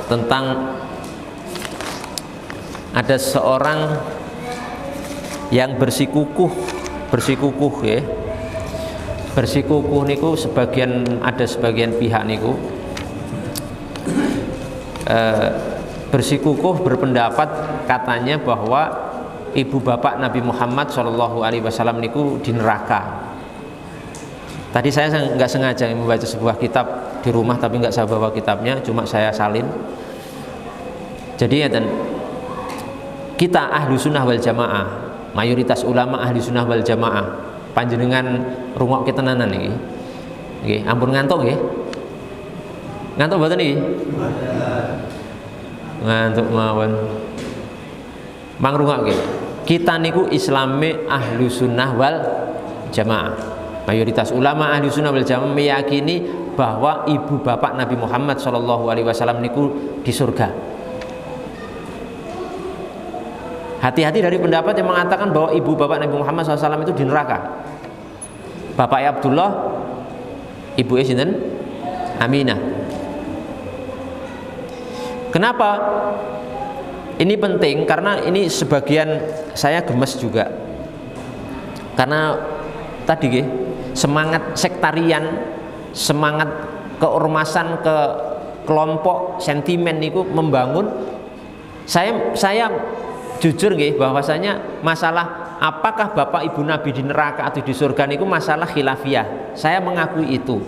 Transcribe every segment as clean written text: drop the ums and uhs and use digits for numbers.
tentang ada seorang yang bersikukuh ya. Bersikukuh niku ada sebagian pihak niku bersikukuh berpendapat katanya bahwa ibu bapak Nabi Muhammad SAW niku di neraka. Tadi saya nggak sengaja membaca sebuah kitab di rumah, tapi nggak saya bawa kitabnya, cuma saya salin. Jadi ya, dan kita ahlu sunnah wal jamaah, mayoritas ulama ahli sunnah wal jamaah, panjenengan rungok kita nanan nih. Oke, ampun ngantuk ya. Ngantuk mboten iki? Ngantuk mawon. Mang rungokke. Kita niku Islami ahlu sunnah wal jamaah. Mayoritas ulama ahli sunnah wal jamaah meyakini bahwa ibu bapak Nabi Muhammad SAW niku di surga. Hati-hati dari pendapat yang mengatakan bahwa ibu bapak Nabi Muhammad SAW itu di neraka. Bapaknya Abdullah, ibu sinten? Aminah. Kenapa? Ini penting karena ini sebagian saya gemes juga. Karena tadi semangat sektarian, semangat keormasan, ke kelompok, sentimen niku membangun. Saya jujur bahwasanya masalah apakah bapak ibu Nabi di neraka atau di surga niku masalah khilafiyah. Saya mengakui itu.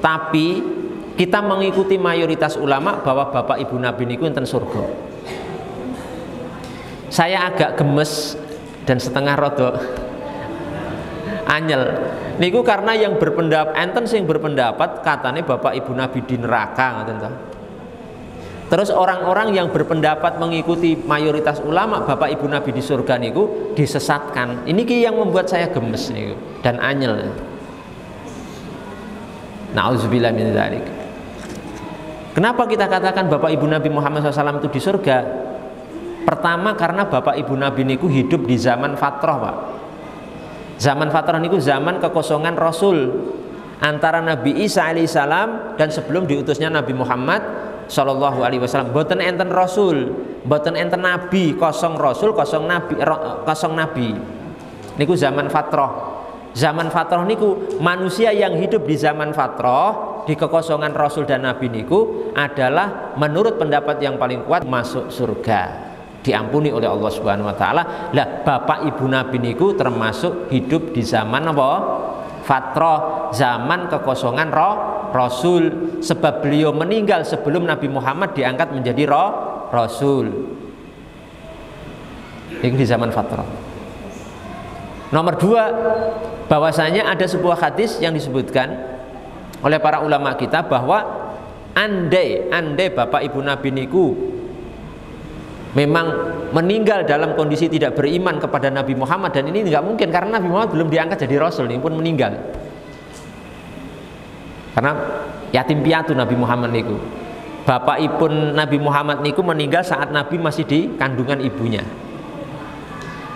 Tapi kita mengikuti mayoritas ulama bahwa bapak ibu Nabi niku enten surga. Saya agak gemes dan setengah rodok anyel niku karena yang berpendapat enten sing berpendapat katanya bapak ibu Nabi di neraka ngoten toh. Terus orang-orang yang berpendapat mengikuti mayoritas ulama bapak ibu Nabi di surga niku disesatkan. Ini yang membuat saya gemes niku dan anyel. Nauzubillah min dzalik. Kenapa kita katakan bapak ibu Nabi Muhammad SAW itu di surga? Pertama karena bapak ibu Nabi niku hidup di zaman fatrah, Pak. Zaman fatrah niku zaman kekosongan Rasul antara Nabi Isa alaihissalam dan sebelum diutusnya Nabi Muhammad sallallahu alaihi wasallam. Boten enten Rasul, boten enten Nabi, kosong Rasul, kosong Nabi. Niku zaman fatrah. Zaman fatrah niku manusia yang hidup di zaman fatrah di kekosongan Rasul dan Nabi niku adalah menurut pendapat yang paling kuat masuk surga, diampuni oleh Allah Subhanahu wa taala. Lah bapak ibu Nabi niku termasuk hidup di zaman apa? Fatrah, zaman kekosongan Rasul, sebab beliau meninggal sebelum Nabi Muhammad diangkat menjadi Rasul. Ini di zaman fatrah. Nomor dua, bahwasanya ada sebuah hadis yang disebutkan oleh para ulama kita bahwa andai bapak ibu Nabi niku memang meninggal dalam kondisi tidak beriman kepada Nabi Muhammad, dan ini nggak mungkin karena Nabi Muhammad belum diangkat jadi Rasul, ini pun meninggal karena yatim piatu Nabi Muhammad niku. Bapak ibu Nabi Muhammad niku meninggal saat Nabi masih di kandungan ibunya.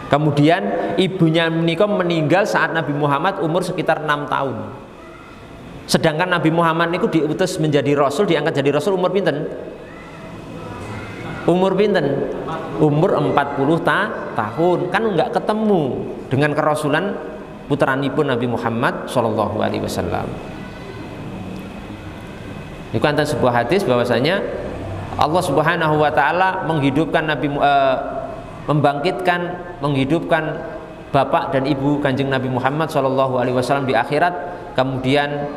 Kemudian ibunya niku meninggal saat Nabi Muhammad umur sekitar 6 tahun. Sedangkan Nabi Muhammad niku diutus menjadi Rasul, diangkat jadi Rasul umur pinten? Umur pinten? Umur 40 tahun. Kan enggak ketemu dengan kerasulan putranipun Nabi Muhammad sallallahu alaihi wasallam. Itu antara sebuah hadis bahwasanya Allah Subhanahu wa taala menghidupkan menghidupkan bapak dan ibu kanjeng Nabi Muhammad sallallahu alaihi wasallam di akhirat, kemudian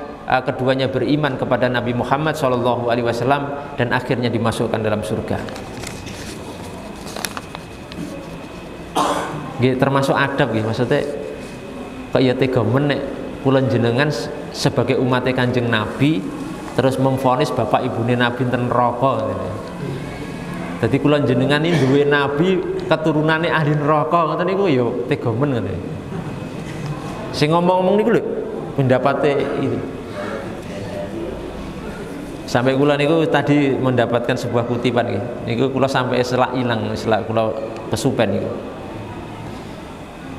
keduanya beriman kepada Nabi Muhammad sallallahu alaihi wasallam dan akhirnya dimasukkan dalam surga. Termasuk adab maksudnya kaya tega menek kula jenengan sebagai umat kanjeng Nabi terus memvonis bapak ibune Nabi enten neraka. Jadi kula jenengan ini duwe Nabi keturunannya ahli neraka ngoten niku ya tega men ngoten. Sing ngomong-ngomong niku lho pendapatnya itu. Sampai kula niku tadi mendapatkan sebuah kutipan nggih. Niku kula sampai selak ilang, selak kula kesupen niku.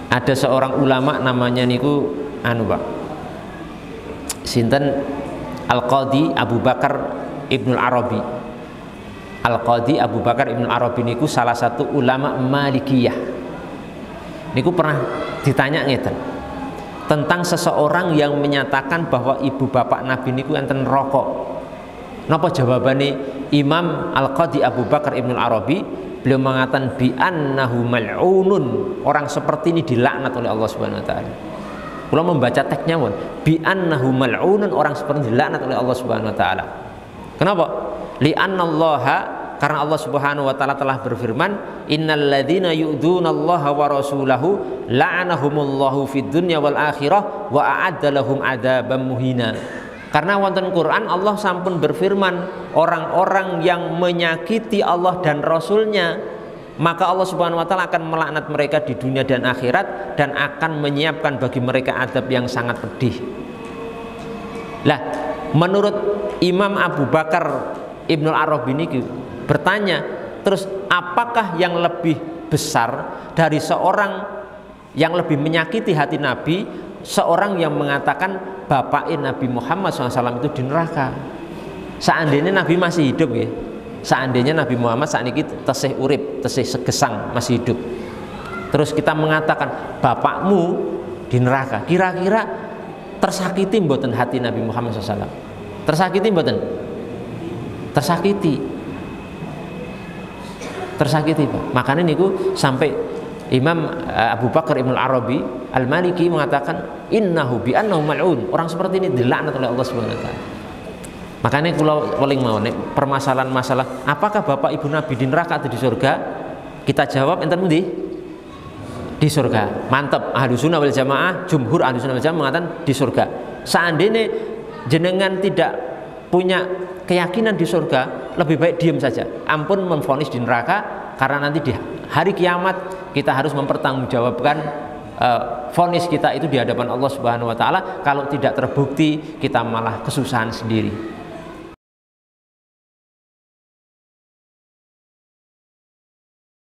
Ada seorang ulama namanya niku Pak. Sinten Al-Qadhi Abu Bakar Ibnul Arabi. Al-Qadhi Abu Bakar Ibnu Arabi niku salah satu ulama Malikiyah. Niku pernah ditanya ngeten tentang seseorang yang menyatakan bahwa ibu bapak Nabi niku enten rokok. Napa jawabane Imam Al-Qadhi Abu Bakar Ibnu Arabi? Beliau mengatakan bi annahu mal'unun, orang seperti ini dilaknat oleh Allah Subhanahu wa taala. Kalau membaca teksnya pun bi annahu mal'unun, orang seperti ini dilaknat oleh Allah Subhanahu wa taala. Kenapa? Li annallaha, karena Allah Subhanahu wa taala telah berfirman, innal ladzina yu'dzunallaha wa rasulahu la'anahumullahu fid dunya wal akhirah wa a'adda lahum adzaban muhina. Karena wonten Quran Allah sampun berfirman, orang-orang yang menyakiti Allah dan Rasulnya, maka Allah Subhanahu wa taala akan melaknat mereka di dunia dan akhirat dan akan menyiapkan bagi mereka azab yang sangat pedih. Lah, menurut Imam Abu Bakar Ibnu Arabi ini bertanya, terus apakah yang lebih besar dari seorang yang lebih menyakiti hati Nabi, seorang yang mengatakan bapaknya Nabi Muhammad SAW itu di neraka? Seandainya Nabi masih hidup ya, seandainya Nabi Muhammad saat ini tesih urip, tesih segesang masih hidup, terus kita mengatakan bapakmu di neraka, kira-kira tersakiti mboten hati Nabi Muhammad SAW? Tersakiti mboten? Tersakiti, Pak. Makanya niku sampai Imam Abu Bakar Ibnu Arabi Al-Maliki mengatakan innahu bi annahu mal'un, orang seperti ini dilaknat oleh Allah Subhanahu wa taala. Makanya kula paling mau nek permasalahan masalah apakah bapak ibu Nabi di neraka atau di surga, kita jawab enten pundi? Di surga. Mantap. Ahlus Sunnah wal Jamaah, jumhur Ahlus Sunnah wal Jamaah mengatakan di surga. Seandainya jenengan tidak punya keyakinan di surga, lebih baik diam saja, ampun memvonis di neraka, karena nanti di hari kiamat kita harus mempertanggungjawabkan vonis kita itu di hadapan Allah Subhanahu wa taala. Kalau tidak terbukti, kita malah kesusahan sendiri.